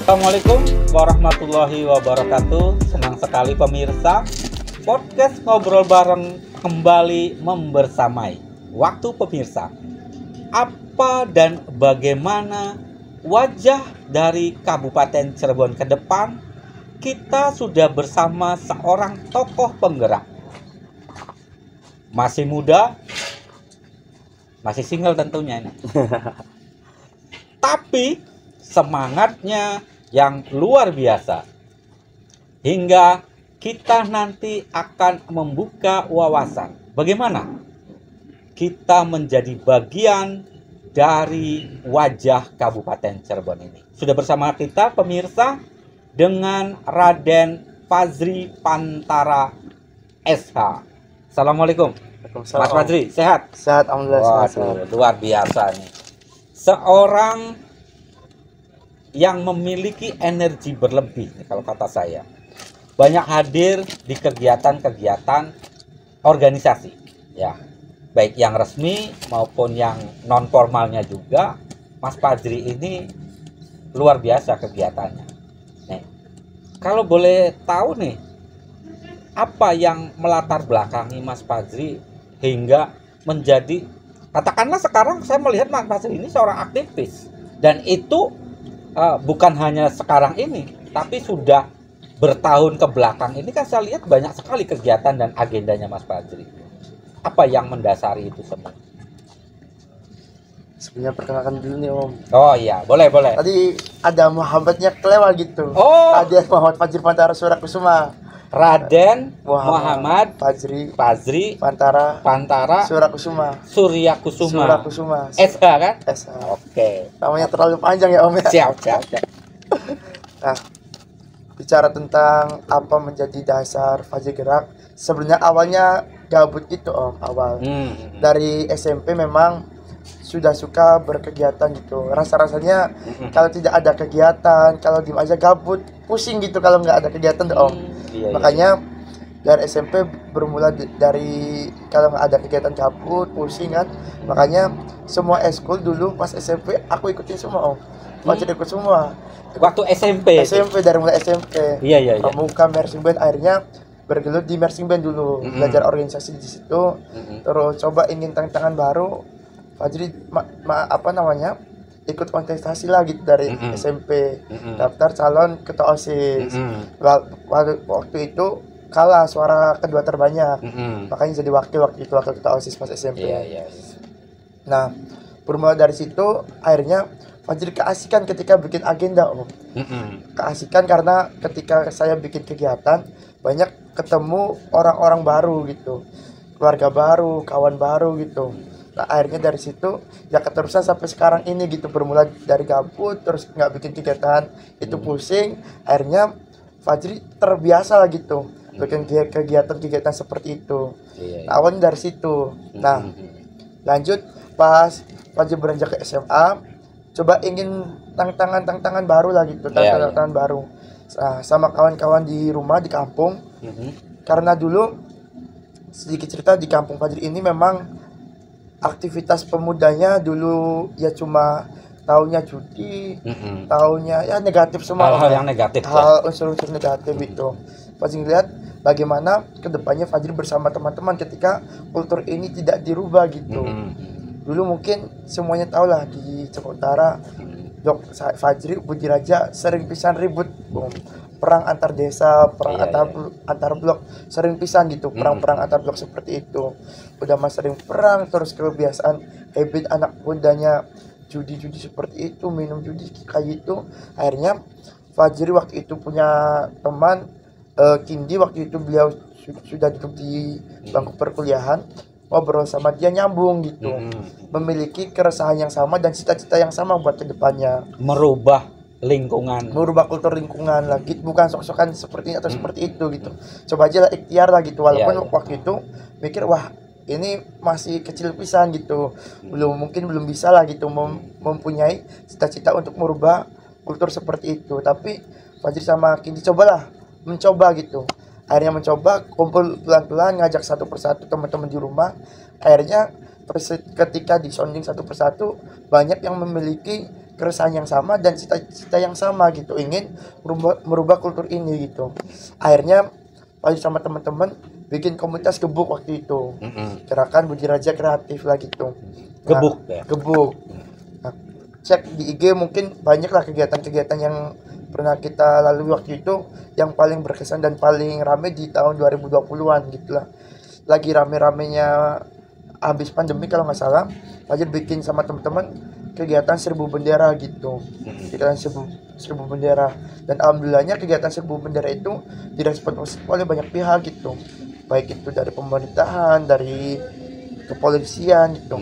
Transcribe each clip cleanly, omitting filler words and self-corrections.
Assalamualaikum warahmatullahi wabarakatuh. Senang sekali pemirsa, podcast ngobrol bareng kembali membersamai. Waktu pemirsa, apa dan bagaimana wajah dari Kabupaten Cirebon ke depan? Kita sudah bersama seorang tokoh penggerak. Masih muda, masih single tentunya ini. Tapi semangatnya yang luar biasa, hingga kita nanti akan membuka wawasan bagaimana kita menjadi bagian dari wajah Kabupaten Cirebon ini. Sudah bersama kita pemirsa dengan Raden Fazri Pantara SH. Assalamualaikum Mas Fazri, sehat? Sehat, alhamdulillah. Waduh, luar biasa nih. Seorang yang memiliki energi berlebih, kalau kata saya, banyak hadir di kegiatan-kegiatan organisasi, ya, baik yang resmi maupun yang non formalnya juga. Mas Fazri ini luar biasa kegiatannya. Nih, kalau boleh tahu nih, apa yang melatar belakangi Mas Fazri hingga menjadi, katakanlah sekarang saya melihat Mas Fazri ini seorang aktivis, dan itu bukan hanya sekarang ini, tapi sudah bertahun ke belakang ini kan saya lihat banyak sekali kegiatan dan agendanya Mas Fazri. Apa yang mendasari itu semua? Sebenarnya perkenalkan dulu nih Om. Oh iya, boleh. Tadi ada Muhammadnya kelewat gitu. Oh, Ada Muhammad Fazri Pantara Surakusuma. Raden Muhammad Fazri Pantara Surakusuma. Surakusuma. SH kan? SH. Oke. Namanya terlalu panjang ya Om ya. Siap. Nah, bicara tentang apa menjadi dasar Fazri gerak, sebenarnya awalnya gabut itu Om, awal. Dari SMP memang sudah suka berkegiatan gitu. Rasa-rasanya kalau tidak ada kegiatan, kalau diem aja gabut, pusing gitu kalau nggak ada kegiatan tuh Om. Makanya dari SMP bermula dari kalau nggak ada kegiatan gabut, pusing kan. Makanya semua eskul dulu pas SMP aku ikutin semua Om. Masih ikut semua. Waktu SMP dari mulai SMP. Iya. Pramuka, marching band, akhirnya bergelut di marching band dulu, belajar organisasi di situ. Terus coba ingin tantangan baru, Fazri ikut kontestasi lagi dari SMP, daftar calon ketua OSIS. Waktu itu kalah, suara kedua terbanyak, makanya jadi wakil ketua OSIS pas SMP. Iya. Nah, bermula dari situ akhirnya Fazri keasikan ketika bikin agenda Om. Keasikan karena ketika saya bikin kegiatan banyak ketemu orang-orang baru gitu, keluarga baru, kawan baru gitu. Nah, akhirnya dari situ ya keterusan sampai sekarang ini gitu, bermula dari gabut terus nggak bikin kegiatan itu pusing, akhirnya Fazri terbiasa lah gitu bikin kegiatan seperti itu. Nah, awalnya dari situ. Nah, lanjut pas Fazri beranjak ke SMA, coba ingin tantangan baru lah gitu, tantangan baru. Nah, sama kawan-kawan di rumah di kampung. Karena dulu sedikit cerita, di kampung Fazri ini memang aktivitas pemudanya dulu ya cuma taunya judi, taunya ya negatif semua, hal-hal yang negatif, unsur-unsur negatif itu. Fazri ngeliat bagaimana kedepannya Fazri bersama teman-teman ketika kultur ini tidak dirubah gitu. Dulu mungkin semuanya tahu lah di Cirebon Utara, Fazri Budi Raja sering pisan ribut, perang antar desa, perang antar blok, sering pisan gitu, perang antar blok seperti itu. Udah mas sering perang, terus kebiasaan habit anak mudanya judi seperti itu, minum judi kayak gitu. Akhirnya Fazri waktu itu punya teman Kindi, waktu itu beliau sudah duduk di bangku perkuliahan, ngobrol sama dia nyambung gitu, memiliki keresahan yang sama dan cita-cita yang sama buat kedepannya, merubah kultur lingkungan lagi, bukan sok-sokan seperti ini atau seperti itu gitu. Coba aja lah ikhtiar lah gitu, walaupun waktu itu mikir wah ini masih kecil pisan gitu, belum bisa lah gitu mempunyai cita-cita untuk merubah kultur seperti itu. Tapi Fazri sama Kindi mencoba gitu. Akhirnya mencoba kumpul pelan-pelan, ngajak satu persatu teman-teman di rumah. Akhirnya ketika disonding satu persatu, banyak yang memiliki keresahan yang sama dan cita-cita yang sama gitu, ingin merubah kultur ini gitu. Akhirnya Fajri sama teman-teman bikin komunitas gebuk waktu itu, gerakan Budi Raja Kreatif lah gitu. Gebuk ya. Gebuk. Nah, cek di IG mungkin banyak lah kegiatan-kegiatan yang pernah kita lalui waktu itu. Yang paling berkesan dan paling rame di tahun 2020-an gitu lah. Lagi rame-ramenya habis pandemi kalau nggak salah, Fajri bikin sama teman-teman kegiatan 1000 bendera gitu. Kegiatan 1000 bendera, dan alhamdulillahnya kegiatan 1000 bendera itu direspon oleh banyak pihak gitu, baik itu dari pemerintahan, dari kepolisian gitu.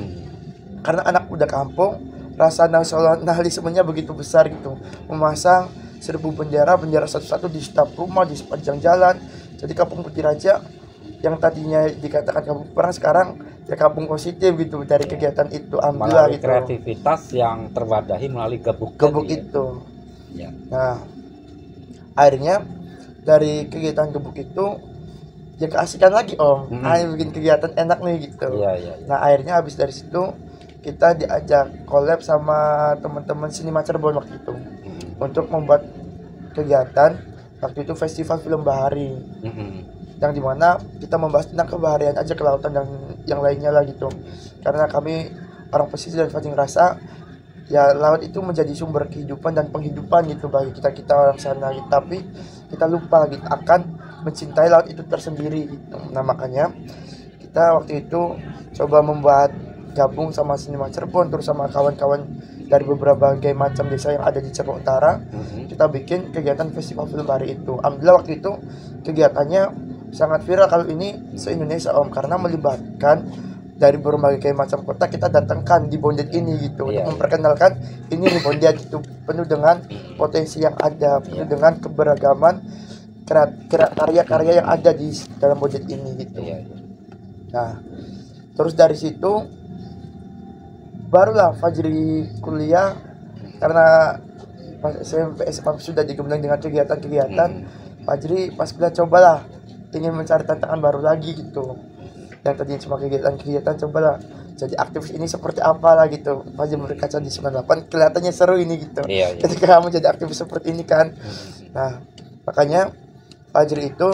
Karena anak muda kampung, rasa nasionalismenya begitu besar gitu, memasang 1000 bendera satu-satu di setiap rumah, di sepanjang jalan. Jadi Kampung Budi Raja yang tadinya dikatakan kampung perang, sekarang ya kampung positif gitu dari kegiatan itu, alhamdulillah Melalui gitu. kreativitas yang terwadahi melalui gebuk itu. Ya. Nah, akhirnya dari kegiatan gebuk itu ya keasikan lagi Om. Ayo bikin kegiatan enak nih gitu. Iya. Nah, akhirnya habis dari situ kita diajak collab sama teman-teman Siniman Cirebon waktu itu untuk membuat kegiatan waktu itu festival film bahari. Yang dimana kita membahas tentang kebaharian aja, kelautan dan yang lainnya lah gitu. Karena kami orang pesisir dan Fajri ngerasa ya laut itu menjadi sumber kehidupan dan penghidupan gitu bagi kita orang sana gitu. Tapi kita lupa gitu akan mencintai laut itu tersendiri gitu. Nah, makanya kita waktu itu coba membuat gabung sama Siniman Cirebon terus sama kawan-kawan dari beberapa macam desa yang ada di Cirebon Utara. Kita bikin kegiatan festival film bahari itu. Alhamdulillah waktu itu kegiatannya sangat viral kalau ini se-Indonesia Om, karena melibatkan dari berbagai macam kota kita datangkan di Bondet ini gitu, untuk memperkenalkan ini nih Bondet gitu, penuh dengan potensi yang ada, penuh dengan keberagaman karya-karya yang ada di dalam Bondet ini gitu. Nah, terus dari situ barulah Fajri kuliah, karena pas SMP SMA sudah digembleng dengan kegiatan-kegiatan. Fajri pas kuliah cobalah ingin mencari tantangan baru lagi gitu. Yang tadinya cuma kegiatan-kegiatan, cobalah jadi aktivis ini seperti apa lah gitu. Fajri berkaca di 98, kelihatannya seru ini gitu. Ketika kamu jadi aktivis seperti ini kan. Nah, makanya Fajri itu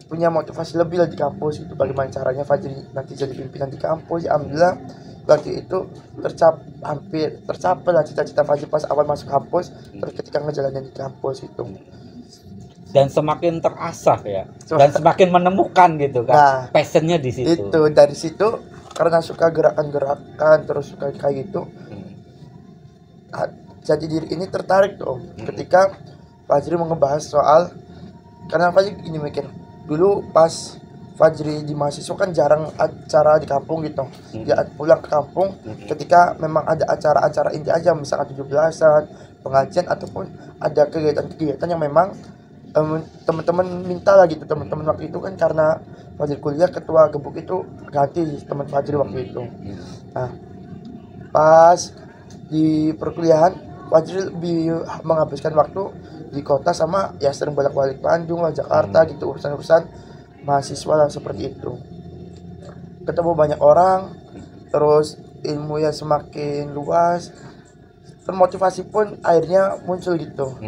punya motivasi lebih lah di kampus itu, bagaimana caranya Fajri nanti jadi pimpinan di kampus. Ya, alhamdulillah waktu itu hampir tercapai lah cita-cita Fajri pas awal masuk kampus, terus ketika ngejalanin di kampus itu. Dan semakin terasah ya, dan semakin menemukan gitu kan, nah, passionnya di situ. Itu dari situ karena suka gerakan-gerakan, terus suka kayak gitu. Jadi diri ini tertarik tuh ketika Fajri mau ngebahas soal, karena Fajri ini mikir dulu pas Fajri di mahasiswa kan jarang acara di kampung gitu. Dia pulang ke kampung ketika memang ada acara-acara inti aja, misalkan 17-an, pengajian ataupun ada kegiatan-kegiatan yang memang teman-teman minta lah gitu. Teman-teman waktu itu kan karena Fajri kuliah, ketua gebuk itu ganti teman Fajri waktu itu. Nah, pas di perkuliahan Fajri lebih menghabiskan waktu di kota sama ya sering bolak-balik Bandung lah, Jakarta gitu, urusan-urusan mahasiswa lah seperti itu. Ketemu banyak orang, terus ilmu yang semakin luas, termotivasi pun akhirnya muncul gitu.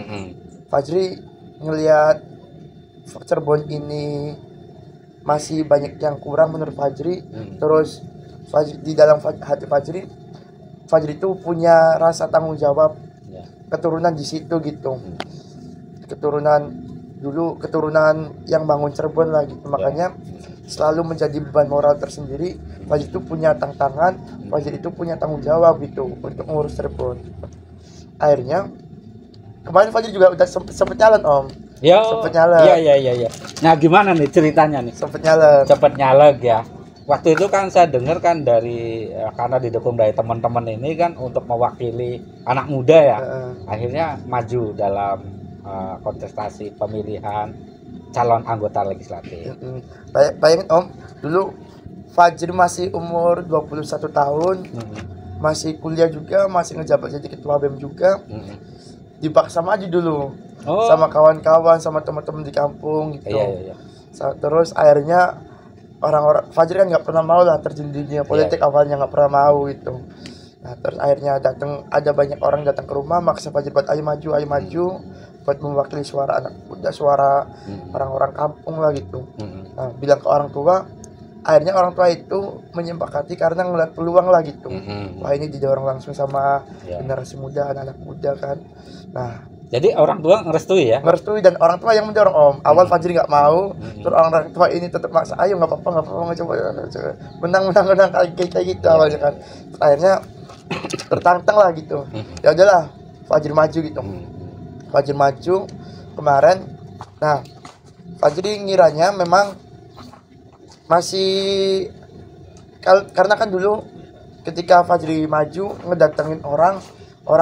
Fajri ngelihat Cirebon ini masih banyak yang kurang menurut Fajri. Terus di dalam hati Fajri itu punya rasa tanggung jawab, keturunan di situ gitu. Keturunan yang bangun Cirebon lah gitu. Makanya selalu menjadi beban moral tersendiri. Fajri itu punya tantangan, Fajri itu punya tanggung jawab gitu untuk mengurus Cirebon. Akhirnya kemarin Fajri juga udah sempet nyalon Om. Sempet nyalon. Iya. Nah, gimana nih ceritanya nih? Sempet nyalon ya. Waktu itu kan saya dengar kan dari karena didukung dari teman-teman ini kan untuk mewakili anak muda ya. Akhirnya maju dalam kontestasi pemilihan calon anggota legislatif. Bayangin Om, dulu Fajri masih umur 21 tahun. Masih kuliah juga, masih ngejabat jadi ketua BEM juga. Dipaksa maju dulu sama kawan-kawan, sama teman-teman di kampung gitu. Terus akhirnya orang-orang Fajri kan nggak pernah mau lah terjun di dunia politik, awalnya nggak pernah mau gitu. Nah, terus akhirnya ada banyak orang datang ke rumah maksa Fajri buat ayo maju buat mewakili suara anak muda, suara orang-orang kampung lah gitu. Nah, bilang ke orang tua, akhirnya orang tua itu menyepakati karena ngeliat peluang lah gitu. Wah, ini didorong langsung sama generasi muda, anak-anak muda kan. Nah, jadi orang tua ngerestui ya? Ngerestui, dan orang tua yang mendorong Om. Awal Fajri nggak mau, terus orang tua ini tetap maksa, ayo nggak apa-apa, coba menang kayak gitu awalnya kan. Terus akhirnya tertantang lah gitu. Ya udahlah, Fajri maju gitu. Fajri maju kemarin. Nah, Fajri ngiranya memang masih karena kan dulu ketika Fajri maju ngedatengin orang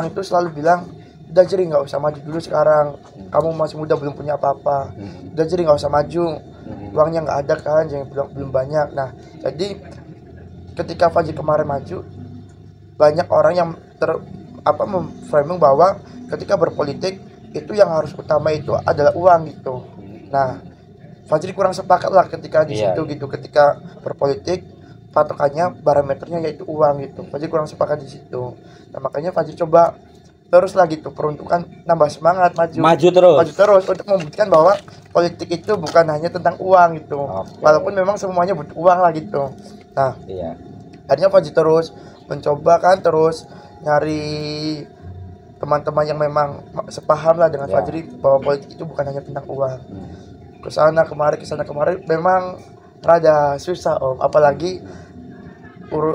itu selalu bilang, udah Jri nggak usah maju dulu sekarang, kamu masih muda belum punya apa-apa, udah Jri nggak usah maju, uangnya nggak ada kan, jangan bilang belum banyak. Nah, jadi ketika Fajri kemarin maju, banyak orang yang memframing bahwa ketika berpolitik itu yang harus utama itu adalah uang gitu. Nah, Fajri kurang sepakat lah ketika di situ gitu. Ketika berpolitik patokannya barometernya yaitu uang gitu. Fajri kurang sepakat di situ. Nah, makanya Fajri coba terus lah gitu, peruntukan nambah semangat maju terus untuk membuktikan bahwa politik itu bukan hanya tentang uang gitu. Walaupun memang semuanya butuh uang lah gitu. Nah, akhirnya Fajri terus mencoba kan, terus nyari teman-teman yang memang sepaham lah dengan Fajri bahwa politik itu bukan hanya tentang uang. Kesana kemari memang rada susah Om, apalagi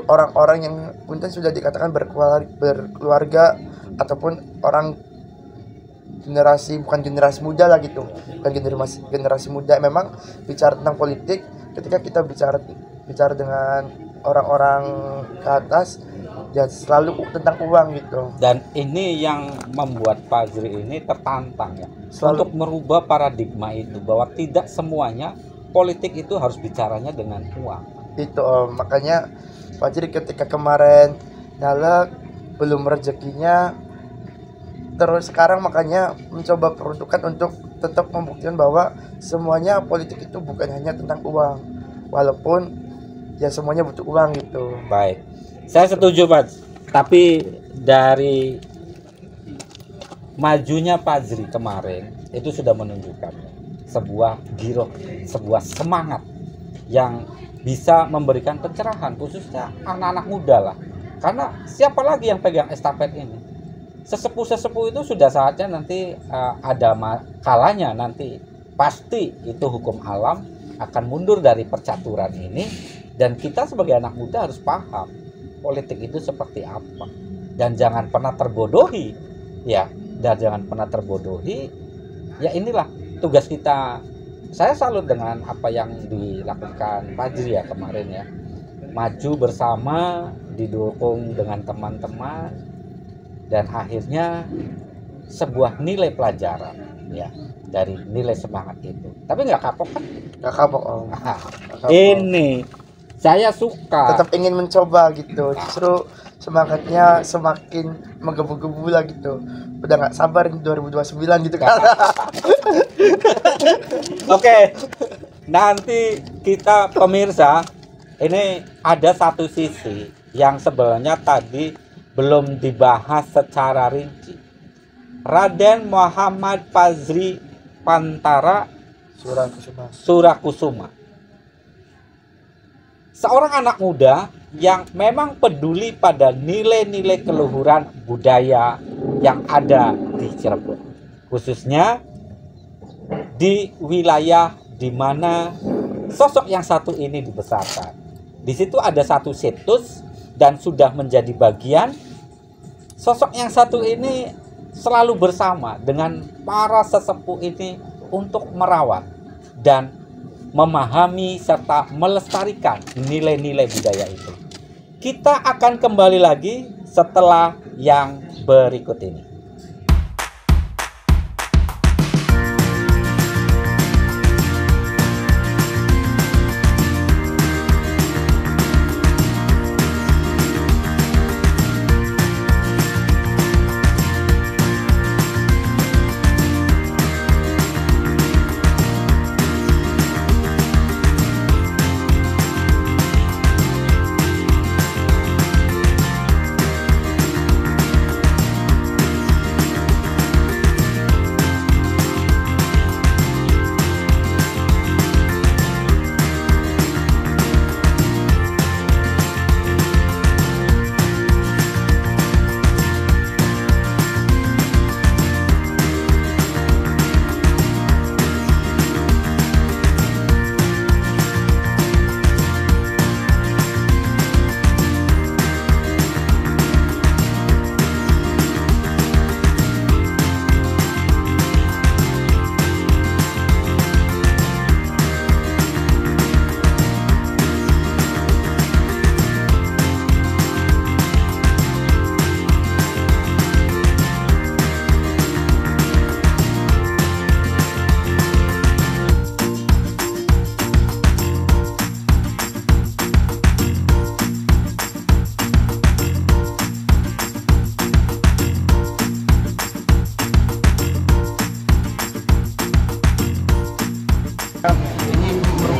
orang-orang yang punten sudah dikatakan berkeluarga ataupun orang bukan generasi muda lah gitu, bukan generasi muda. Memang bicara tentang politik, ketika kita bicara dengan orang-orang ke atas, ya selalu tentang uang gitu. Dan ini yang membuat Fajri ini tertantang ya, untuk merubah paradigma itu, bahwa tidak semuanya politik itu harus bicaranya dengan uang. Itu Om, makanya Fajri ketika kemarin nyalek belum rezekinya, terus sekarang makanya mencoba peruntukan untuk tetap membuktikan bahwa semuanya politik itu bukan hanya tentang uang, walaupun ya semuanya butuh uang gitu. Baik, saya setuju Pak, tapi dari majunya Fajri kemarin itu sudah menunjukkan sebuah giroh, sebuah semangat yang bisa memberikan pencerahan khususnya anak-anak muda lah. Karena siapa lagi yang pegang estafet ini? Sesepuh-sesepuh itu sudah saatnya nanti ada kalanya nanti pasti itu hukum alam akan mundur dari percaturan ini, dan kita sebagai anak muda harus paham politik itu seperti apa, dan jangan pernah terbodohi ya, ya inilah tugas kita. Saya salut dengan apa yang dilakukan Fajri ya kemarin ya, maju bersama, didukung dengan teman-teman, dan akhirnya sebuah nilai pelajaran ya dari nilai semangat itu. Tapi nggak kapok kan? Nggak kapok Om. Ini saya suka, tetap ingin mencoba gitu, justru semangatnya semakin menggebu-gebu lah gitu. Udah nggak sabar ini 2029 gitu kan. Oke, nanti kita pemirsa, ini ada satu sisi yang sebenarnya tadi belum dibahas secara rinci. Raden Muhammad Fajri Pantara Surakusuma, seorang anak muda yang memang peduli pada nilai-nilai keluhuran budaya yang ada di Cirebon, khususnya di wilayah di mana sosok yang satu ini dibesarkan. Di situ ada satu situs dan sudah menjadi bagian. Sosok yang satu ini selalu bersama dengan para sesepuh ini untuk merawat dan memahami serta melestarikan nilai-nilai budaya itu. Kita akan kembali lagi setelah yang berikut ini.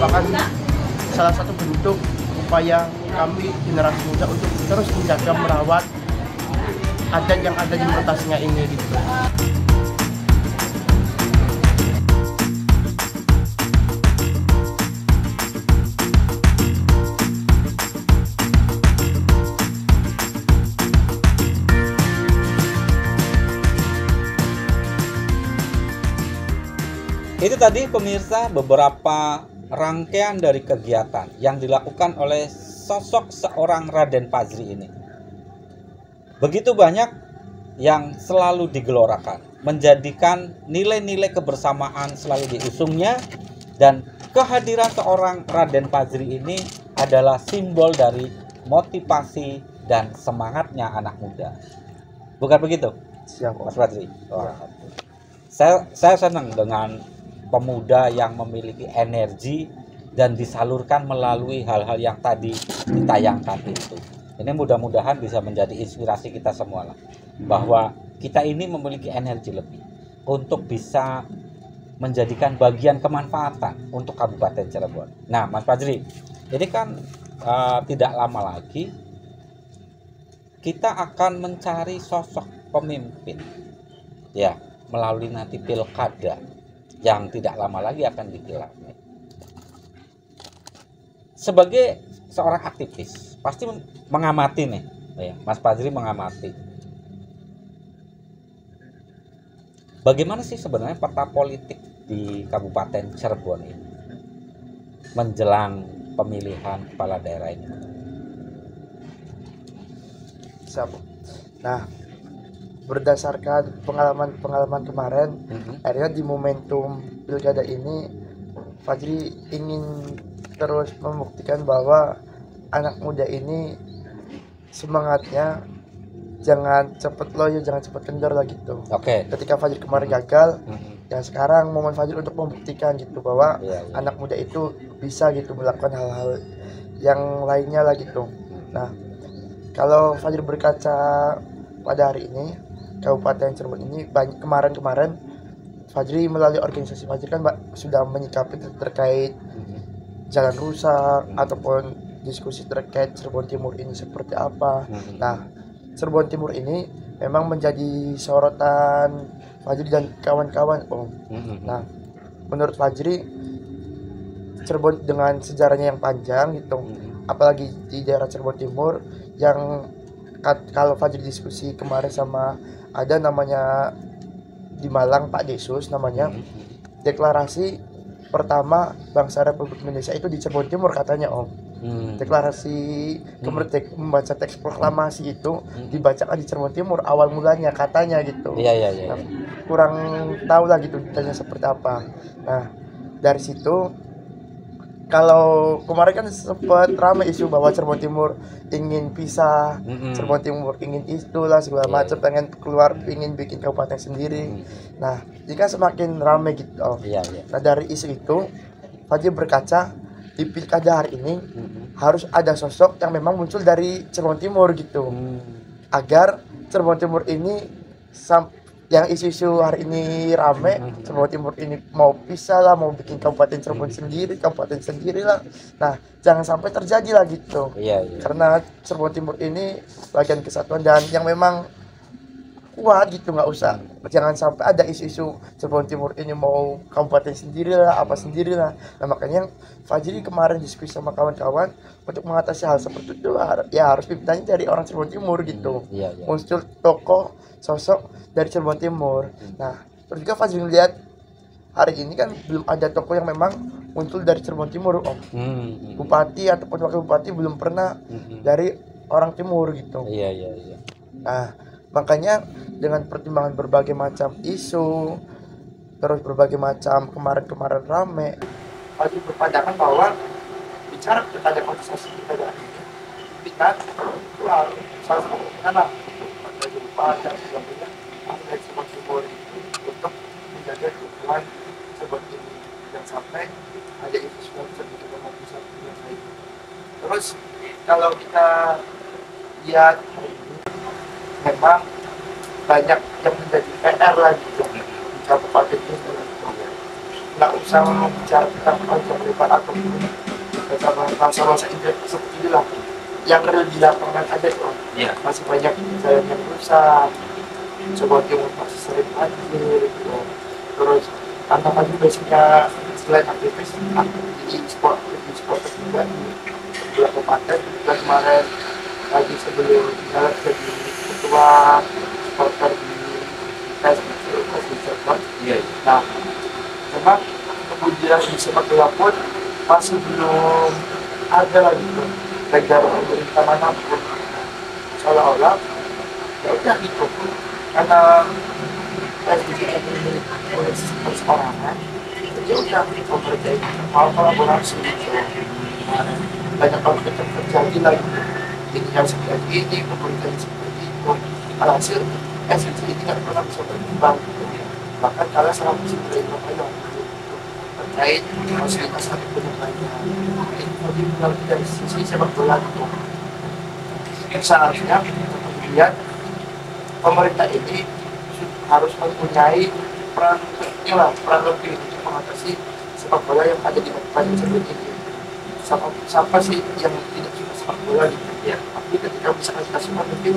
merupakan salah satu bentuk upaya kami generasi muda untuk terus menjaga merawat adat yang ada di Kota Singa ini gitu. Itu tadi pemirsa beberapa rangkaian dari kegiatan yang dilakukan oleh sosok seorang Raden Fajri ini. Begitu banyak yang selalu digelorakan, menjadikan nilai-nilai kebersamaan selalu diusungnya, dan kehadiran seorang Raden Fajri ini adalah simbol dari motivasi dan semangatnya anak muda. Bukan begitu, Siap, Mas Fajri? Saya senang dengan pemuda yang memiliki energi dan disalurkan melalui hal-hal yang tadi ditayangkan itu. Ini mudah-mudahan bisa menjadi inspirasi kita semua lah, bahwa kita ini memiliki energi lebih untuk bisa menjadikan bagian kemanfaatan untuk Kabupaten Cirebon. Nah, Mas Fajri, ini kan tidak lama lagi kita akan mencari sosok pemimpin, ya, melalui nanti pilkada yang tidak lama lagi akan digelar. Sebagai seorang aktivis, pasti mengamati nih, ya, Mas Fajri mengamati. Bagaimana sih sebenarnya peta politik di Kabupaten Cirebon ini menjelang pemilihan kepala daerah ini? Siap. Nah, berdasarkan pengalaman kemarin, akhirnya di momentum pilkada ini Fajri ingin terus membuktikan bahwa anak muda ini semangatnya jangan cepet loyo, jangan cepet kendor lah gitu. Oke. Ketika Fajri kemarin gagal, ya sekarang momen Fajri untuk membuktikan gitu bahwa anak muda itu bisa gitu melakukan hal-hal yang lainnya lah gitu. Nah, kalau Fajri berkaca pada hari ini, Kabupaten Cirebon ini kemarin Fajri melalui organisasi Fajri kan sudah menyikapi terkait jalan rusak ataupun diskusi terkait Cirebon Timur ini seperti apa. Nah, Cirebon Timur ini memang menjadi sorotan Fajri dan kawan-kawan, Om. Nah, menurut Fajri, Cirebon dengan sejarahnya yang panjang gitu, apalagi di daerah Cirebon Timur yang kalau Fajri diskusi kemarin sama ada namanya di Malang, Pak Desus namanya, deklarasi pertama bangsa Republik Indonesia itu di Cirebon Timur katanya, Om. Deklarasi kemerdekaan, membaca teks proklamasi itu dibacakan di Cirebon Timur awal mulanya katanya gitu. Iya. Nah, kurang tahu lah gitu detailnya seperti apa. Nah, dari situ kalau kemarin kan sempat ramai isu bahwa Cirebon Timur ingin pisah, Cirebon Timur ingin itulah segala macam, pengen keluar, ingin bikin kabupaten sendiri. Nah, jika semakin ramai gitu. Nah, dari isu itu Fajri berkaca di pilkada hari ini harus ada sosok yang memang muncul dari Cirebon Timur gitu, agar Cirebon Timur ini yang isu-isu hari ini rame, Cirebon Timur ini mau pisah lah, mau bikin kabupaten Cirebon kabupaten sendiri lah. Nah, jangan sampai terjadi lah gitu. Karena Cirebon Timur ini bagian kesatuan dan yang memang kuat gitu, nggak usah. Jangan sampai ada isu-isu Cirebon Timur ini mau kabupaten sendiri lah, apa sendiri lah. Nah, makanya Fajri kemarin diskusi sama kawan-kawan untuk mengatasi hal seperti itu, ya harus pimpinannya dari orang Cirebon Timur gitu. Muncul tokoh sosok dari Cirebon Timur. Nah, terus juga Fajri melihat hari ini kan belum ada tokoh yang memang muncul dari Cirebon Timur, Om. Bupati ataupun wakil bupati belum pernah dari orang Timur gitu. Nah, makanya dengan pertimbangan berbagai macam isu, terus berbagai macam kemarin rame, Fajri berpandangan bahwa bicara pilkada kontestasi pilkada ini, kita itu harus salah satu anak dari Bupati dan sebagainya dari Cirebon Timur untuk menjaga keutuhan Cirebon ini dan sampai ada isu semua bisa maupun satu yang lain. Terus kalau kita lihat hari ini memang banyak yang menjadi PR lagi di kabupaten ini. nggak usah bicara tentang panjang lebar atau bahasa Inggris seperti itulah yang real di lapangan ada tuh. Iya. Masih banyak jalan yang rusak, coba timur masih sering banjir gitu. Terus tantangan juga basicnya selain aktivis di sport juga di beberapa partai juga kemarin lagi sebelum jalan jadi ketua supporter di PES itu masih cepat. Iya. Nah, memang kemudian di sepak bola pun masih belum ada lagi tuh baik dari pemerintah manapun, seolah-olah ya udah gitu karena PSBB ini oleh perorangan ya udah pemerintah ini mau kolaborasi gitu. Banyak konflik yang terjadi lagi ini yang seperti ini, pemerintah yang seperti itu, alhasil SBC ini nggak pernah bisa berkembang gitu. Bahkan kalah sama musim berikutnya terkait fasilitas ataupun yang lainnya. Ini kalau dari sisi sepak bola itu seharusnya kemudian pemerintah ini harus mempunyai peran lebih untuk mengatasi sepak bola yang ada di kabupaten Cirebon ini. Siapa sih yang tidak suka sepak bola gitu ya? Tapi ketika misalkan kita semua mungkin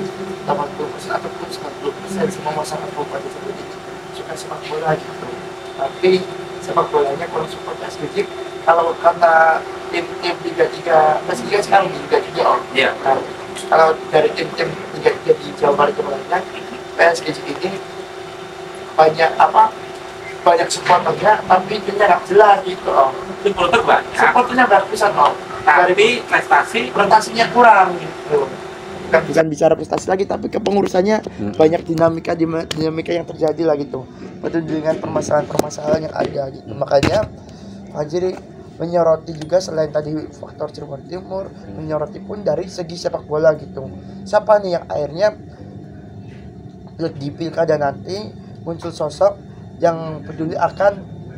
80% ataupun 90% semua masyarakat kabupaten Cirebon ini suka sepak bola gitu. Tapi sepak bolanya kurang support SBC kalau karena tim-tim Liga 3 Liga sekarang di Liga 3 om. Iya. Nah, kalau dari tim-tim Liga 3 di Jawa Barat kemarinnya PSG ini banyak supporternya tapi timnya nggak jelas gitu om. Supporter banyak. Supporternya nggak bisa om. Tapi prestasinya kurang gitu. Bukan bicara prestasi lagi tapi kepengurusannya banyak dinamika yang terjadi lah gitu. Betul dengan permasalahan yang ada gitu. Makanya Fajri menyoroti juga selain tadi faktor Cirebon Timur, menyoroti pun dari segi sepak bola gitu. Siapa nih yang akhirnya di pilkada nanti muncul sosok yang peduli akan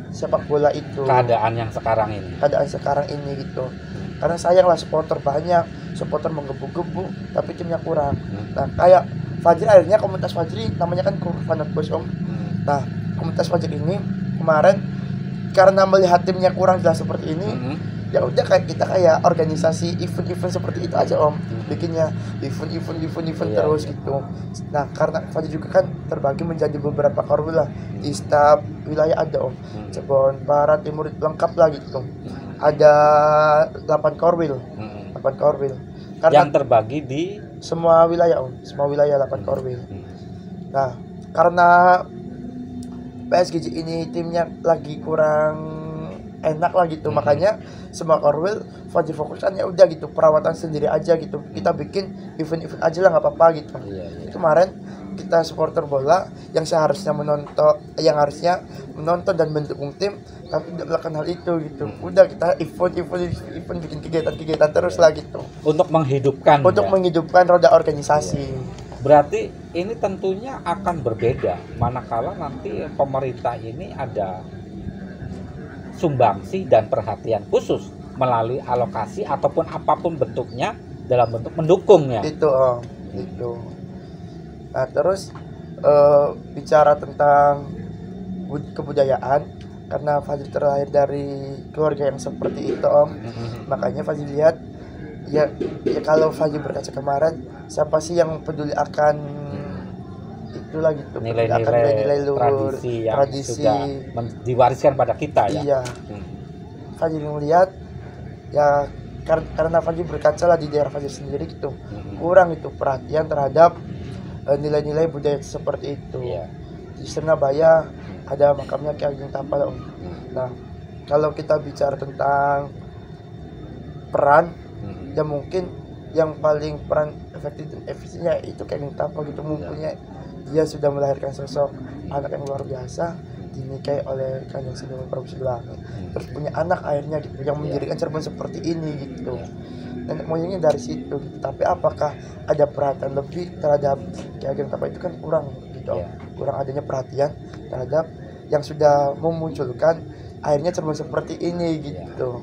sepak bola itu. Keadaan sekarang ini gitu. Karena sayanglah supporter banyak, supporter menggebu-gebu tapi timnya kurang. Nah, kayak Fajri akhirnya komunitas Fajri namanya kan Kurvanat Boys om. Nah, komunitas Fajri ini kemarin karena melihat timnya kurang jelas seperti ini, ya udah kayak organisasi event-event seperti itu aja om. Bikinnya event terus gitu. Nah, karena Fajri juga kan terbagi menjadi beberapa korwil lah. Di setiap wilayah ada om. Cirebon Barat, Timur lengkap lah gitu. Ada 8 korwil. Karena yang terbagi di semua wilayah om, semua wilayah 8 korwil. Nah, karena PSGJ ini timnya lagi kurang enak lah gitu, makanya semua korwil Fajri fokuskan ya udah gitu perawatan sendiri aja gitu. Kita bikin event-event aja lah nggak apa-apa gitu. Itu kemarin kita supporter bola yang harusnya menonton dan mendukung tim tapi tidak melakukan hal itu gitu. Udah kita event bikin kegiatan terus lah gitu. Untuk menghidupkan roda organisasi. Berarti ini tentunya akan berbeda manakala nanti pemerintah ini ada sumbangsi dan perhatian khusus melalui alokasi ataupun apapun bentuknya dalam bentuk mendukungnya. Itu. Nah, terus bicara tentang kebudayaan, karena Fajri terlahir dari keluarga yang seperti itu om, makanya Fajri lihat ya kalau Fajri berkaca kemarin, siapa sih yang peduli akan itulah gitu, nilai-nilai luhur, tradisi yang diwariskan pada kita ya. Iya. Fajri melihat ya karena Fajri berkaca lah di daerah Fajri sendiri gitu, kurang itu perhatian terhadap nilai-nilai budaya seperti itu. Di Surabaya ada makamnya Ki Ageng Tapal om. Nah, kalau kita bicara tentang peran, ya mungkin yang paling peran efektif dan efisiennya itu Ki Ageng Tapal gitu. Mungkinnya dia sudah melahirkan sosok anak yang luar biasa, dinikahi oleh Kanjeng Sunan Prabu Siliwangi, terus punya anak akhirnya gitu yang menjadikan Cirebon seperti ini gitu. Nenek moyangnya dari situ gitu. Tapi apakah ada perhatian lebih terhadap Ki Ageng Tapal itu kan kurang gitu. Kurang adanya perhatian terhadap yang sudah memunculkan akhirnya Cirebon seperti ini gitu.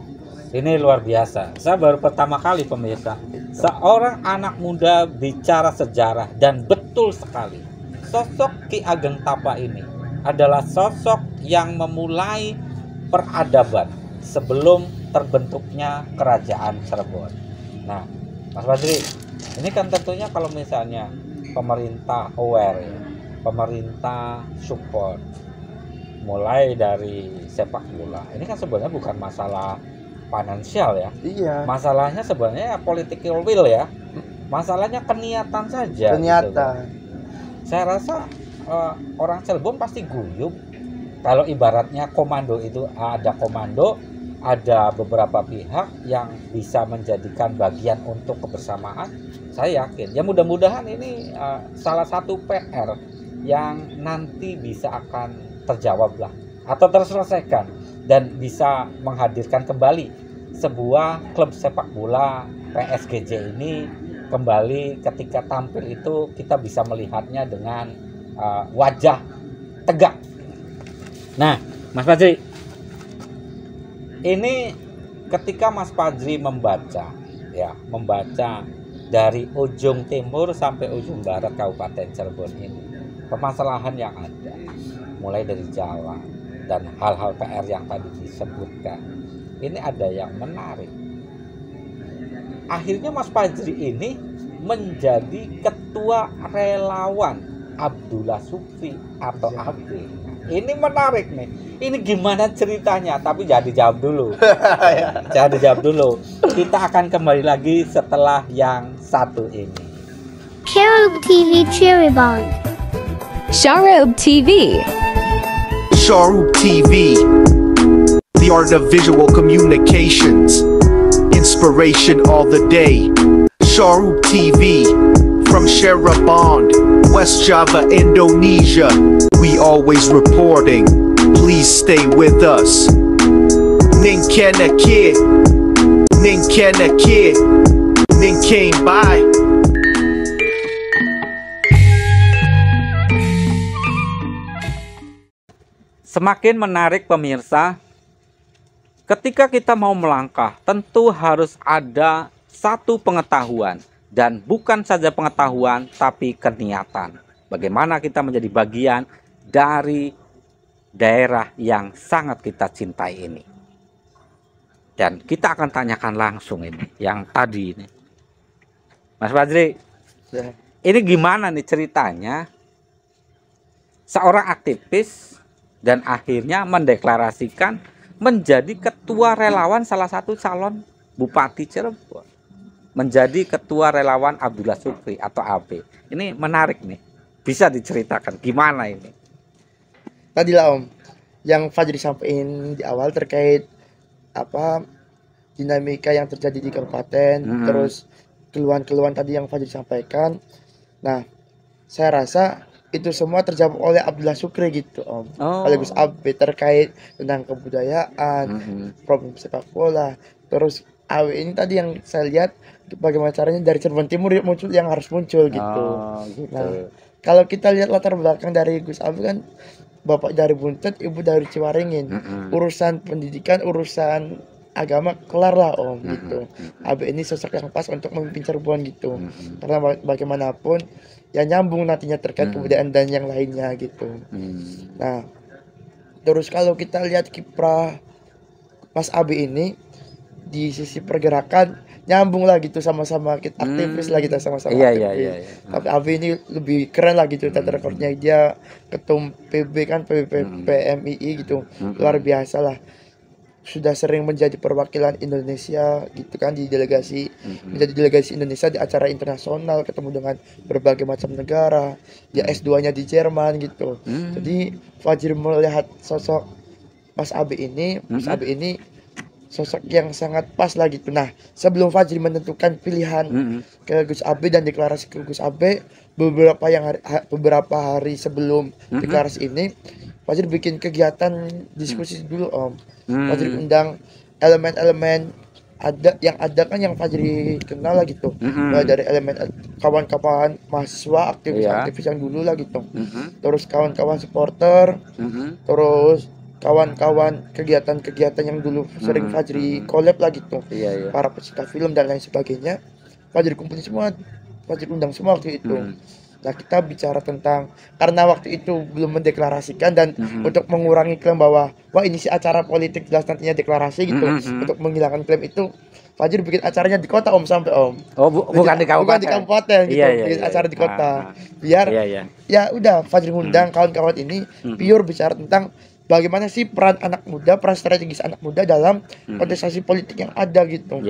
Ini luar biasa. Saya baru pertama kali pemirsa, seorang anak muda bicara sejarah, dan betul sekali. Sosok Ki Ageng Tapa ini adalah sosok yang memulai peradaban sebelum terbentuknya kerajaan Cirebon. Nah, Mas Fajri, ini kan tentunya kalau misalnya pemerintah aware ya, pemerintah support, mulai dari sepak bola, ini kan sebenarnya bukan masalah finansial ya. Iya. Masalahnya sebenarnya political will ya. Masalahnya keniatan saja. Ternyata. Gitu. Saya rasa orang Cirebon pasti guyup kalau ibaratnya komando itu ada komando, ada beberapa pihak yang bisa menjadikan bagian untuk kebersamaan. Saya yakin ya, mudah-mudahan ini salah satu PR yang nanti bisa akan terjawab lah atau terselesaikan dan bisa menghadirkan kembali sebuah klub sepak bola PSGJ ini kembali. Ketika tampil itu kita bisa melihatnya dengan wajah tegak. Nah, Mas Fajri, ini ketika Mas Fajri membaca dari ujung timur sampai ujung barat Kabupaten Cirebon ini, permasalahan yang ada mulai dari jalan dan hal-hal PR yang tadi disebutkan, ini ada yang menarik. Akhirnya Mas Fajri ini menjadi ketua relawan Abdullah Supri atau AB. Ini menarik nih. Ini gimana ceritanya? Tapi jangan dijawab dulu. Jangan dijawab dulu. Kita akan kembali lagi setelah yang satu ini. Sharub TV Cirebon. Sharub TV. Sharub TV, the art of visual communications, inspiration all the day. Sharub TV, from Cirebon, West Java, Indonesia. We always reporting, please stay with us. Ning Kena Kid, Ning Kena Kid, Ning came by. Semakin menarik pemirsa, ketika kita mau melangkah tentu harus ada satu pengetahuan, dan bukan saja pengetahuan tapi keniatan. Bagaimana kita menjadi bagian dari daerah yang sangat kita cintai ini. Dan kita akan tanyakan langsung ini, yang tadi ini. Mas Fajri, ini gimana nih ceritanya seorang aktivis dan akhirnya mendeklarasikan menjadi ketua relawan salah satu calon Bupati Cirebon, menjadi ketua relawan Abdullah Supri atau AB. Ini menarik nih, bisa diceritakan gimana ini? Tadi lah Om, yang Fajri sampaikan di awal terkait apa dinamika yang terjadi di kabupaten, terus keluhan-keluhan tadi yang Fajri sampaikan. Nah, saya rasa itu semua terjawab oleh Abdullah Supri gitu Om, oleh Gus AB terkait tentang kebudayaan, problem sepak bola. Terus AW ini tadi yang saya lihat bagaimana caranya dari Cirebon Timur muncul yang harus muncul gitu. Gitu. Nah, kalau kita lihat latar belakang dari Gus AB kan bapak dari Buntet, ibu dari Ciwaringin. Urusan pendidikan, urusan agama kelar lah Om gitu. AB ini sosok yang pas untuk memimpin Cirebon gitu. Karena bagaimanapun ya nyambung nantinya terkait kebudayaan dan yang lainnya gitu. Nah, terus kalau kita lihat kiprah Mas AB ini di sisi pergerakan nyambung lah gitu, sama-sama kita aktivis lah, kita sama-sama aktivis. Iya. Tapi AB ini lebih keren lah gitu track recordnya, dia ketum PB kan, PMII gitu, luar biasa lah. Sudah sering menjadi perwakilan Indonesia gitu kan di delegasi, menjadi delegasi Indonesia di acara internasional, ketemu dengan berbagai macam negara. Dia S2-nya di Jerman gitu. Jadi Fajri melihat sosok Mas AB ini, Mas AB ini sosok yang sangat pas lah gitu. Nah, sebelum Fajri menentukan pilihan ke Gus AB dan deklarasi ke Gus AB, beberapa hari sebelum deklarasi ini Fajri bikin kegiatan diskusi dulu Om. Fajri undang elemen-elemen ada kan yang Fajri kenal lah gitu. Dari elemen kawan-kawan mahasiswa, aktivis yang dulu lah gitu. Terus kawan-kawan supporter, terus kawan-kawan kegiatan-kegiatan yang dulu sering Fajri collab lah gitu. Para pecinta film dan lain sebagainya. Fajri kumpulin semua, Fajri undang semua waktu itu. Nah, kita bicara tentang karena waktu itu belum mendeklarasikan dan untuk mengurangi klaim bahwa wah ini sih acara politik jelas nantinya deklarasi gitu. Untuk menghilangkan klaim itu Fajri bikin acaranya di kota sampai Oh, bukan di kabupaten. Bukan di kabupaten gitu. Bikin acara di kota. Biar ya udah Fajri ngundang kawan-kawan ini pure bicara tentang bagaimana sih peran anak muda, peran strategis anak muda dalam kontestasi politik yang ada gitu.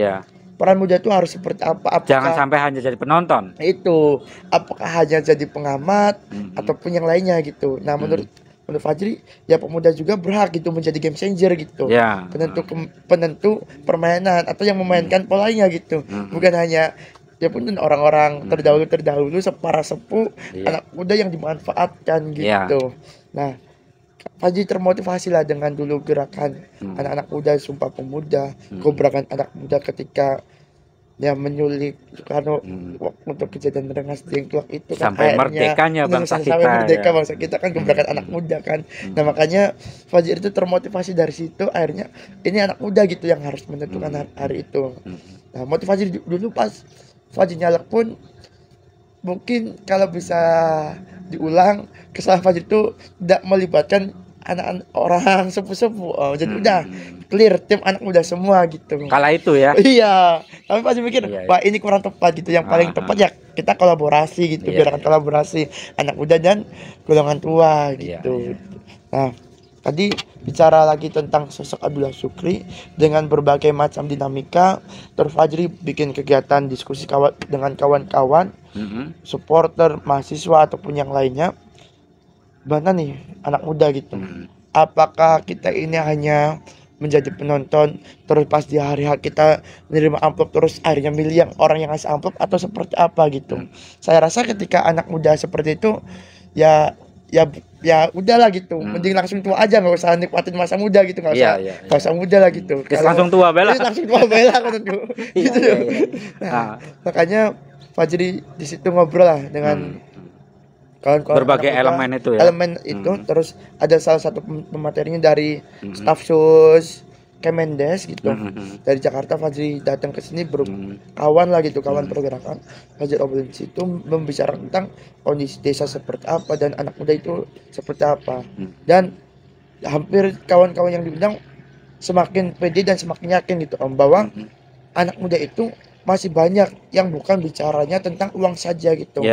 Peran muda itu harus seperti apa? Apakah, jangan sampai hanya jadi penonton. Itu, apakah hanya jadi pengamat ataupun yang lainnya gitu. Nah, menurut Fajri, ya pemuda juga berhak gitu menjadi game changer gitu. Penentu permainan atau yang memainkan polanya gitu. Bukan hanya ya pun orang-orang terdahulu para sepuh anak muda yang dimanfaatkan gitu. Nah, Fajri termotivasi lah dengan dulu gerakan anak-anak muda Sumpah Pemuda, gebrakan anak muda ketika ya menyulik Soekarno untuk kejadian Rengas Dengklok itu sampai kan merdekanya bangsa kita. Sampai merdeka bangsa kita kan gebrakan anak muda kan. Nah, makanya Fajri itu termotivasi dari situ, akhirnya ini anak muda gitu yang harus menentukan hari itu. Nah, motivasi dulu pas Fajri nyalek pun mungkin kalau bisa diulang, kesalahan Fajri itu tidak melibatkan anak-anak orang sepuh-sepuh. Jadi udah clear tim anak muda semua gitu. Kala itu ya. Iya. Tapi Fajri mikir, wah ini kurang tepat gitu. Yang paling tepat ya kita kolaborasi gitu, gerakan kolaborasi anak muda dan golongan tua gitu. Nah, tadi bicara lagi tentang sosok Abdullah Syukri dengan berbagai macam dinamika. Terus Fajri bikin kegiatan diskusi dengan kawan-kawan, supporter, mahasiswa ataupun yang lainnya. Mana nih anak muda gitu? Apakah kita ini hanya menjadi penonton terus pas di hari H kita menerima amplop terus akhirnya milih yang orang yang ngasih amplop atau seperti apa gitu? Saya rasa ketika anak muda seperti itu ya udahlah gitu, mending langsung tua aja, nggak usah nikmatin masa muda gitu, nggak usah muda lah gitu. Langsung tua bela. Langsung tua bela gitu. Nah, makanya Fajri di situ ngobrol lah dengan kawan-kawan berbagai elemen itu ya. Elemen itu terus ada salah satu pematerinya dari staf sus Kemendes gitu. Dari Jakarta Fajri datang ke sini berkawan lah gitu, kawan pergerakan. Fajri obrolin situ membicarakan tentang kondisi desa seperti apa dan anak muda itu seperti apa. Dan hampir kawan-kawan yang diundang semakin pede dan semakin yakin gitu bahwa anak muda itu masih banyak yang bukan bicaranya tentang uang saja gitu.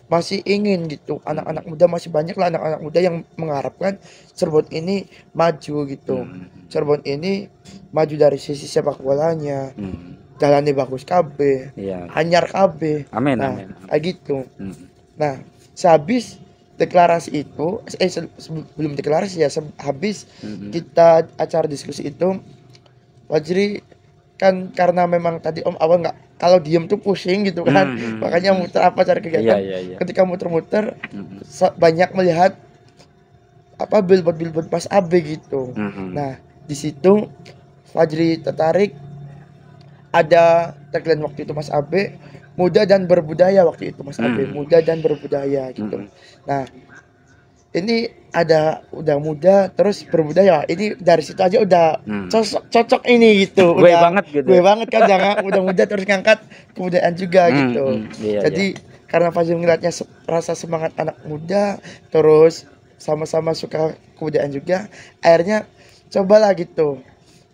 Masih ingin gitu. Anak-anak muda masih banyak lah anak-anak muda yang mengharapkan Cirebon ini maju gitu. Cirebon ini maju dari sisi sepak bolanya. Jalannya bagus KB. Anyar KB. Amin. Kayak gitu. Nah, sehabis deklarasi itu sebelum deklarasi ya, habis kita acara diskusi itu Fajri kan karena memang tadi Om awal nggak, kalau diem tuh pusing gitu kan, makanya muter apa cari kegiatan. Ketika muter-muter banyak melihat apa billboard Mas Abe gitu. Nah, di situ Fajri tertarik, ada tagline waktu itu Mas Abe, muda dan berbudaya waktu itu Mas Abe, muda dan berbudaya gitu. Nah, ini ada udah muda terus berbudaya, ini dari situ aja udah cocok ini gitu. Gue banget gitu. Gue banget kan, jangan udah muda terus ngangkat kebudayaan juga gitu. Jadi karena Fajri ngeliatnya rasa semangat anak muda terus sama-sama suka kebudayaan juga, akhirnya cobalah gitu.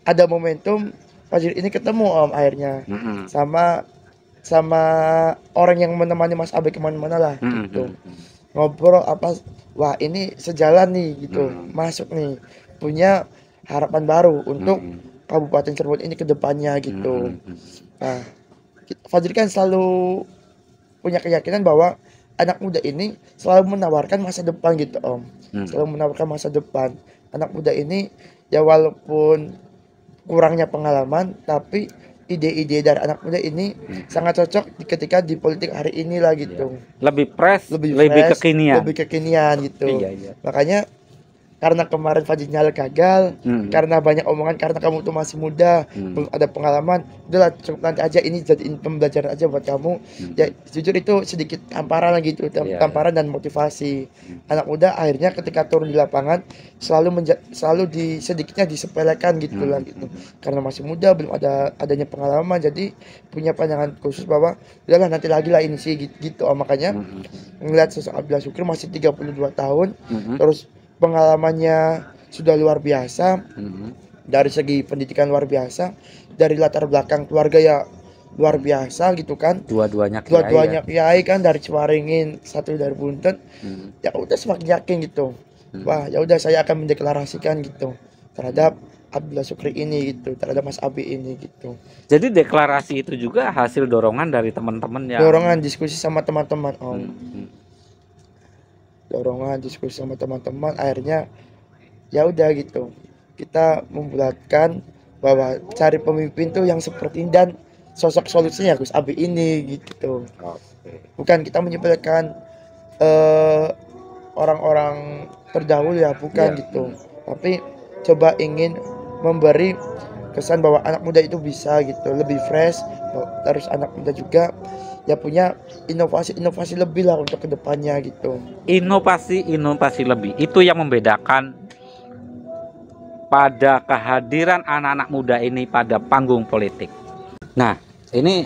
Ada momentum Fajri ini ketemu Om akhirnya sama orang yang menemani Mas Abe kemana-mana lah gitu. Ngobrol apa, wah ini sejalan nih gitu, masuk nih, punya harapan baru untuk Kabupaten Cirebon ini ke depannya gitu. Nah, Fajri kan selalu punya keyakinan bahwa anak muda ini selalu menawarkan masa depan gitu Om. Selalu menawarkan masa depan. Anak muda ini ya walaupun kurangnya pengalaman, tapi ide-ide dari anak muda ini sangat cocok ketika di politik hari ini lah gitu. Lebih fresh, lebih kekinian. Lebih kekinian gitu. Makanya karena kemarin Fajri nyala gagal, karena banyak omongan, karena kamu tuh masih muda, belum ada pengalaman, udahlah cukup nanti aja, ini jadiin pembelajaran aja buat kamu. Ya jujur itu sedikit tamparan lagi itu, tamparan dan motivasi. Anak muda akhirnya ketika turun di lapangan selalu sedikitnya disepelekan gitu lah gitu. Karena masih muda, belum adanya pengalaman, jadi punya pandangan khusus bahwa udahlah nanti lagi lah ini sih gitu. Makanya ngeliat sosok Abdullah Syukri masih 32 tahun, terus pengalamannya sudah luar biasa, dari segi pendidikan luar biasa, dari latar belakang keluarga ya luar biasa gitu kan, Dua-duanya kiai kan, dari Ciwaringin, satu dari Bunten. Ya udah semakin yakin gitu, wah ya udah saya akan mendeklarasikan gitu terhadap Abdullah Syukri ini gitu, terhadap Mas Abi ini gitu. Jadi deklarasi itu juga hasil dorongan dari teman-teman ya. Dorongan diskusi sama teman-teman Om. Dorongan diskusi sama teman-teman, akhirnya ya udah gitu, kita membulatkan bahwa cari pemimpin tuh yang seperti ini, dan sosok solusinya Gus Abi ini gitu. Bukan kita menyepelekan orang-orang terdahulu ya, bukan gitu, tapi coba ingin memberi kesan bahwa anak muda itu bisa gitu, lebih fresh. Terus anak muda juga ya punya inovasi lebih lah untuk kedepannya gitu. Inovasi lebih itu yang membedakan pada kehadiran anak-anak muda ini pada panggung politik. Nah, ini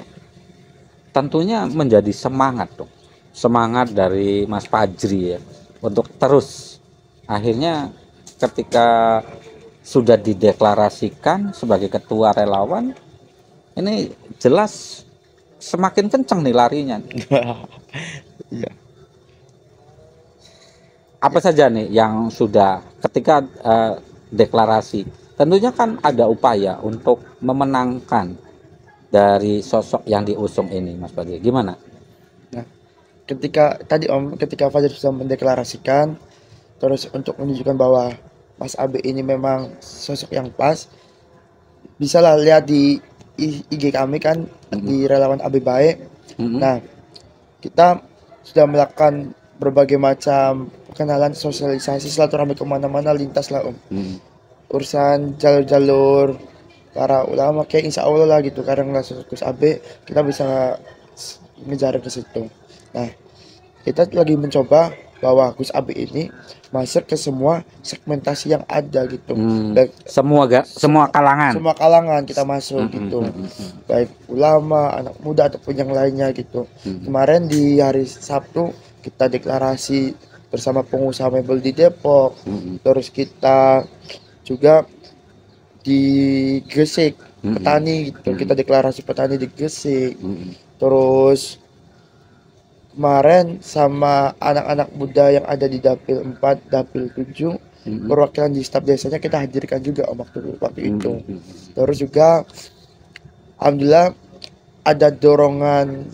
tentunya menjadi semangat dong, semangat dari Mas Fajri ya untuk terus. Akhirnya ketika sudah dideklarasikan sebagai ketua relawan, ini jelas semakin kencang nih larinya. Iya. Apa saja nih yang sudah ketika deklarasi? Tentunya kan ada upaya untuk memenangkan dari sosok yang diusung ini, Mas Fajri. Gimana? Nah, ketika Fajar sudah mendeklarasikan, terus untuk menunjukkan bahwa Mas Abi ini memang sosok yang pas, bisa lah lihat di IG kami kan, di relawan Abi Baik. Nah, kita sudah melakukan berbagai macam perkenalan, sosialisasi, silaturahmi kemana-mana, lintas lah Om. Urusan jalur-jalur para ulama kayak insya Allah lah gitu, karena sosok Gus Abi kita bisa ngejar ke situ. Nah, kita lagi mencoba bahwa Gus Abi ini masuk ke semua segmentasi yang ada gitu. Baik, semua kalangan kita masuk gitu, baik ulama, anak muda ataupun yang lainnya gitu. Kemarin di hari Sabtu kita deklarasi bersama pengusaha mebel di Depok, terus kita juga di Gresik petani gitu, kita deklarasi petani di Gresik. Terus kemarin sama anak-anak muda yang ada di Dapil 4, Dapil 7, perwakilan di staf desanya kita hadirkan juga waktu itu. Terus juga alhamdulillah ada dorongan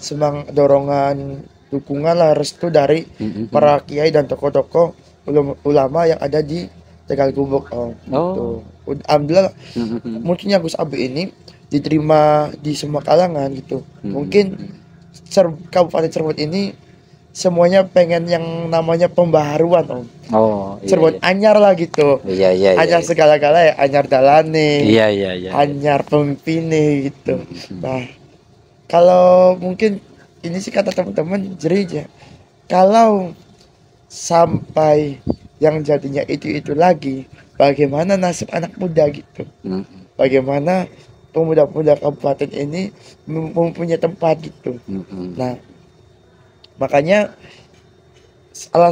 dukungan lah, restu dari para kiai dan tokoh-tokoh ulama yang ada di Tegal Gubuk. Gitu. Alhamdulillah munculnya Gus Abi ini diterima di semua kalangan gitu. Mungkin Kabupaten Cirebon ini semuanya pengen yang namanya pembaharuan Om. Cirebon anyar lah gitu. Anyar segala-gala ya, anyar dalane. Anyar pemimpinnya gitu. Nah, kalau mungkin ini sih kata teman-teman jeri, kalau sampai yang jadinya itu lagi, bagaimana nasib anak muda gitu. Bagaimana pemuda-pemuda kabupaten ini mempunyai tempat gitu. Nah, makanya salah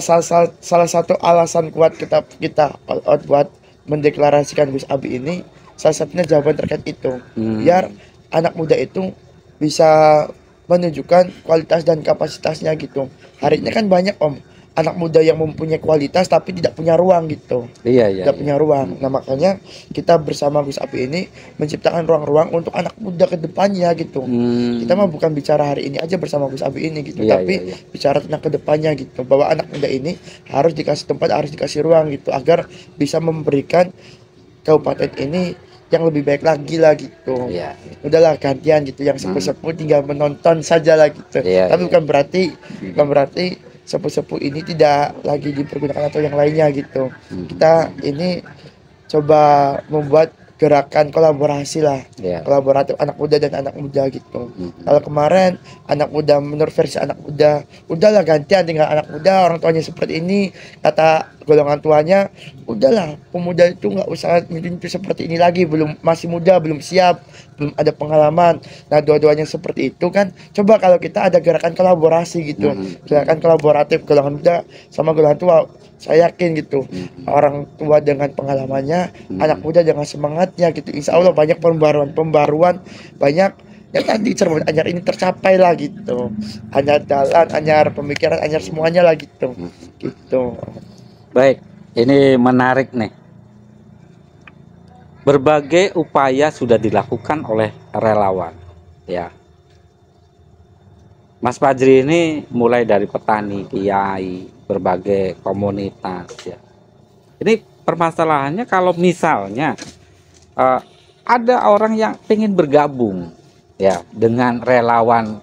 satu alasan kuat kita all out buat mendeklarasikan Gus Abi ini, salah satunya jawaban terkait itu, biar anak muda itu bisa menunjukkan kualitas dan kapasitasnya gitu. Hari ini kan banyak Om, anak muda yang mempunyai kualitas tapi tidak punya ruang gitu. Tidak punya ruang. Nah, makanya kita bersama Gus Abi ini menciptakan ruang-ruang untuk anak muda ke depannya gitu. Kita mah bukan bicara hari ini aja bersama Gus Abi ini gitu, tapi bicara tentang ke depannya gitu, bahwa anak muda ini harus dikasih tempat, harus dikasih ruang gitu, agar bisa memberikan kabupaten ini yang lebih baik lagi lah gitu. Udahlah gantian gitu, yang sepuh-sepuh tinggal menonton saja lah gitu. Tapi bukan berarti sepuh-sepuh ini tidak lagi dipergunakan atau yang lainnya gitu. Kita ini coba membuat gerakan kolaborasi lah, kolaboratif anak muda dan anak muda gitu. Kalau kemarin anak muda, menurut versi anak muda, udahlah gantian tinggal anak muda, orang tuanya seperti ini, kata golongan tuanya, udahlah pemuda itu nggak usah itu seperti ini lagi, masih muda, belum siap, belum ada pengalaman. Nah dua-duanya seperti itu kan, coba kalau kita ada gerakan kolaborasi gitu, gerakan kolaboratif golongan muda sama golongan tua. Saya yakin gitu, orang tua dengan pengalamannya, anak muda dengan semangatnya gitu. Insya Allah banyak pembaruan, banyak yang tadi cermin anyar ini tercapai lah gitu. Anyar jalan, anyar pemikiran, anyar semuanya lah gitu. Gitu. Baik, ini menarik nih. Berbagai upaya sudah dilakukan oleh relawan, ya. Mas Fajri ini mulai dari petani, kiai, berbagai komunitas ya. Ini permasalahannya kalau misalnya ada orang yang ingin bergabung ya dengan relawan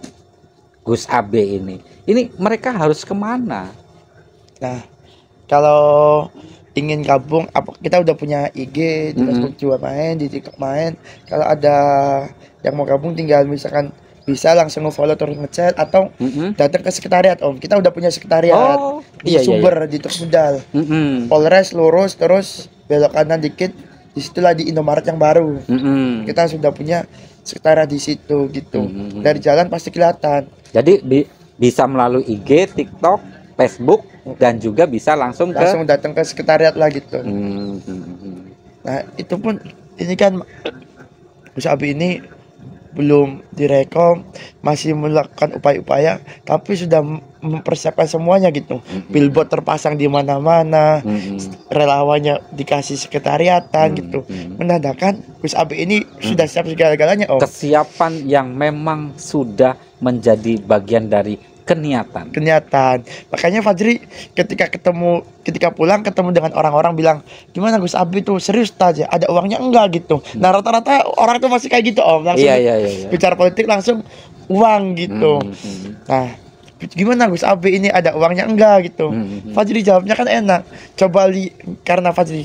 Gus Abe ini mereka harus kemana? Nah, kalau ingin gabung, kita udah punya IG, di Facebook juga main, di TikTok main. Kalau ada yang mau gabung tinggal misalkan bisa langsung nge-follow terus ngechat atau datang ke sekretariat Om. Kita udah punya sekretariat di Sumber di Tekmudal. Polres lurus terus belok kanan dikit, disitulah di Indomaret yang baru. Kita sudah punya sekretariat di situ gitu. Dari jalan pasti kelihatan. Jadi bisa melalui IG, TikTok, Facebook dan juga bisa langsung datang ke sekretariat lah gitu. Nah itu pun ini kan Gus Abi ini belum direkom, masih melakukan upaya-upaya, tapi sudah mempersiapkan semuanya gitu. Billboard terpasang di mana-mana, relawannya dikasih sekretariatan gitu. Menandakan Gus Abi ini sudah siap segala-galanya Om. Kesiapan yang memang sudah menjadi bagian dari kenyataan. Makanya Fajri ketika pulang ketemu dengan orang-orang bilang, gimana Gus Abi tuh serius aja, ada uangnya enggak gitu. Nah rata-rata orang tuh masih kayak gitu Om, langsung bicara politik langsung uang gitu. Nah gimana Gus Abi ini ada uangnya enggak gitu. Fajri jawabnya kan enak, karena Fajri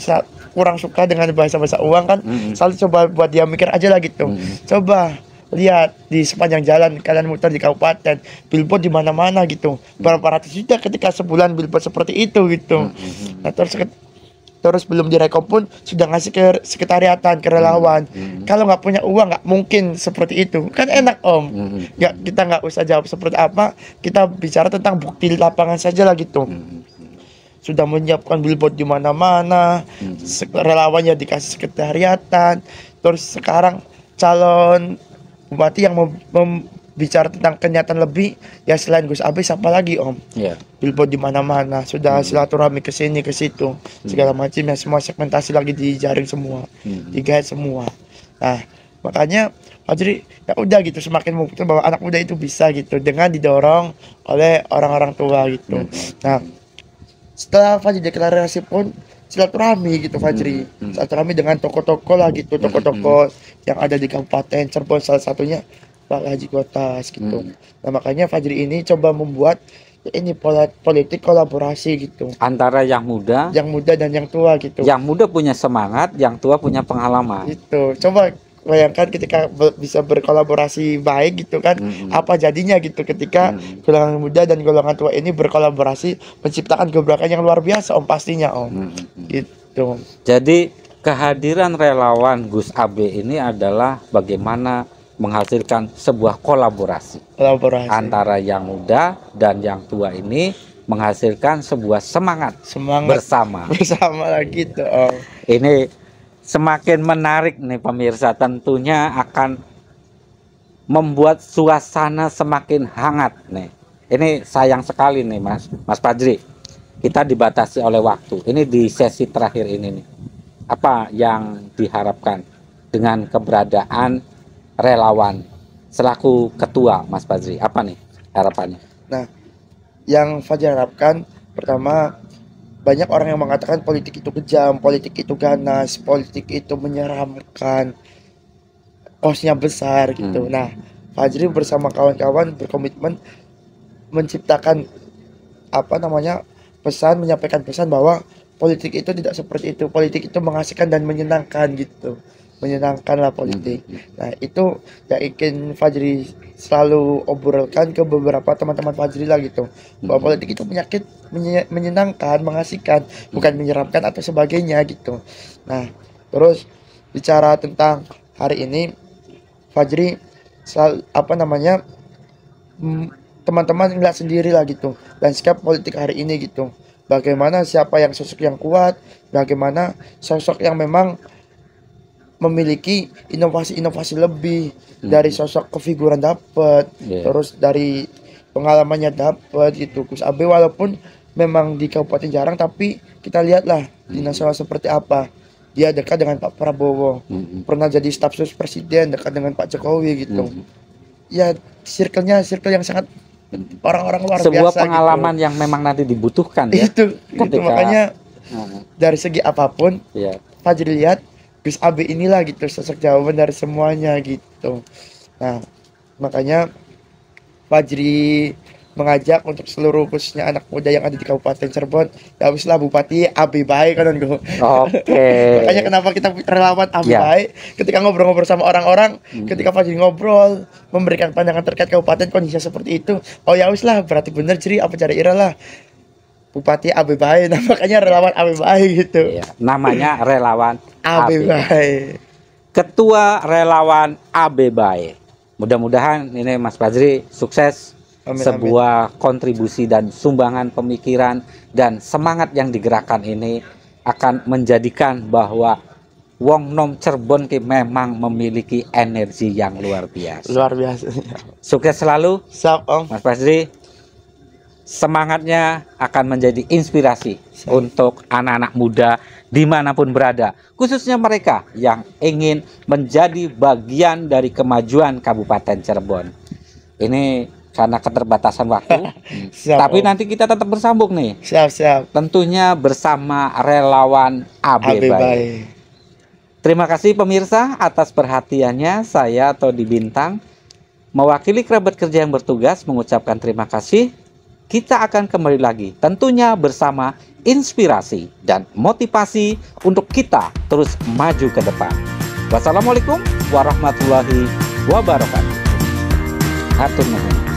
kurang suka dengan bahasa-bahasa uang kan, selalu coba buat dia mikir aja lah gitu. Coba lihat di sepanjang jalan kalian muter di kabupaten, billboard di mana-mana gitu, berapa ratus juta ketika sebulan billboard seperti itu gitu. Nah terus belum direkom pun sudah ngasih ke sekretariatan, ke relawan. Kalau nggak punya uang nggak mungkin seperti itu, kan enak Om. Kita nggak usah jawab seperti apa, kita bicara tentang bukti di lapangan saja lah gitu. Sudah menyiapkan billboard di mana-mana, relawannya dikasih sekretariatan. Terus sekarang calon bupati yang bicara tentang kenyataan lebih ya selain Gus Abi siapa lagi Om? Billboard di mana-mana, sudah silaturahmi ke sini ke situ, segala macam ya, semua segmentasi lagi dijaring semua, digait semua. Nah makanya Fajri ya udah gitu, semakin membuktikan bahwa anak muda itu bisa gitu dengan didorong oleh orang-orang tua gitu. Nah setelah Fajri deklarasi pun silaturahmi gitu Fajri, silaturahmi dengan tokoh-tokoh lah gitu, tokoh-tokoh yang ada di Kabupaten Cirebon, salah satunya Pak Haji Kotas gitu. Nah makanya Fajri ini coba membuat ini politik kolaborasi gitu antara yang muda dan yang tua gitu. Yang muda punya semangat, yang tua punya pengalaman. Gitu. Coba bayangkan ketika bisa berkolaborasi baik gitu kan, apa jadinya gitu ketika golongan muda dan golongan tua ini berkolaborasi menciptakan gebrakan yang luar biasa Om, pastinya Om. Gitu. Jadi kehadiran relawan Gus Abe ini adalah bagaimana menghasilkan sebuah kolaborasi antara yang muda dan yang tua ini, menghasilkan sebuah semangat bersama lah gitu Om. Ini semakin menarik nih pemirsa, tentunya akan membuat suasana semakin hangat nih. Ini sayang sekali nih Mas Fajri, kita dibatasi oleh waktu. Ini di sesi terakhir ini nih, apa yang diharapkan dengan keberadaan relawan selaku ketua Mas Fajri? Apa nih harapannya? Nah, yang Fajri harapkan pertama, banyak orang yang mengatakan politik itu kejam, politik itu ganas, politik itu menyeramkan, kosnya besar gitu. Nah, Fajri bersama kawan-kawan berkomitmen menciptakan pesan, menyampaikan pesan bahwa politik itu tidak seperti itu. Politik itu mengasihkan dan menyenangkan gitu. Menyenangkan lah politik. Nah, itu yang ingin Fajri selalu obrolkan ke beberapa teman-teman Fajri lah gitu. Bahwa politik itu menyenangkan, mengasihkan, bukan menyeramkan atau sebagainya gitu. Nah, terus bicara tentang hari ini, Fajri selalu teman-teman lihat sendiri lah gitu landscape politik hari ini gitu. Bagaimana siapa yang sosok yang kuat, bagaimana sosok yang memang memiliki inovasi-inovasi lebih dari sosok kefiguran dapat, terus dari pengalamannya dapat gitu. Gus Abe walaupun memang di Kabupaten jarang, tapi kita lihatlah di nasional seperti apa. Dia dekat dengan Pak Prabowo, pernah jadi staf sus presiden, dekat dengan Pak Jokowi gitu. Ya circle yang sangat orang-orang luar sebuah biasa pengalaman gitu. yang memang nanti dibutuhkan ya. Itu makanya dari segi apapun Fajri lihat Gus Abe inilah gitu sosok jawaban dari semuanya gitu. Nah, makanya Fajri mengajak untuk seluruh khususnya anak muda yang ada di Kabupaten Cirebon, ya habislah Bupati Abi baik kan gue. Makanya kenapa kita relawan Abi baik ketika ngobrol-ngobrol sama orang-orang, ketika Fajri ngobrol memberikan pandangan terkait kabupaten kondisi seperti itu, oh ya habislah berarti bener jadi apa cari ira lah Bupati Abi baik. Nah, makanya relawan Abi baik gitu. Namanya relawan Abi baik. Ketua relawan Abi baik. Mudah-mudahan ini Mas Fajri sukses. Amin, sebuah kontribusi dan sumbangan pemikiran dan semangat yang digerakkan ini akan menjadikan bahwa wong nom Cirebon memang memiliki energi yang luar biasa. Luar biasa. Sukses selalu. Siap, Om. Mas Fajri. Semangatnya akan menjadi inspirasi untuk anak-anak muda dimanapun berada, khususnya mereka yang ingin menjadi bagian dari kemajuan Kabupaten Cirebon. Ini karena keterbatasan waktu, tapi nanti kita tetap bersambung nih. Siap. Tentunya bersama relawan Abi baik. Terima kasih pemirsa atas perhatiannya. Saya Todi Bintang mewakili kerabat kerja yang bertugas mengucapkan terima kasih. Kita akan kembali lagi tentunya bersama inspirasi dan motivasi untuk kita terus maju ke depan. Wassalamualaikum warahmatullahi wabarakatuh. Atur nuhun.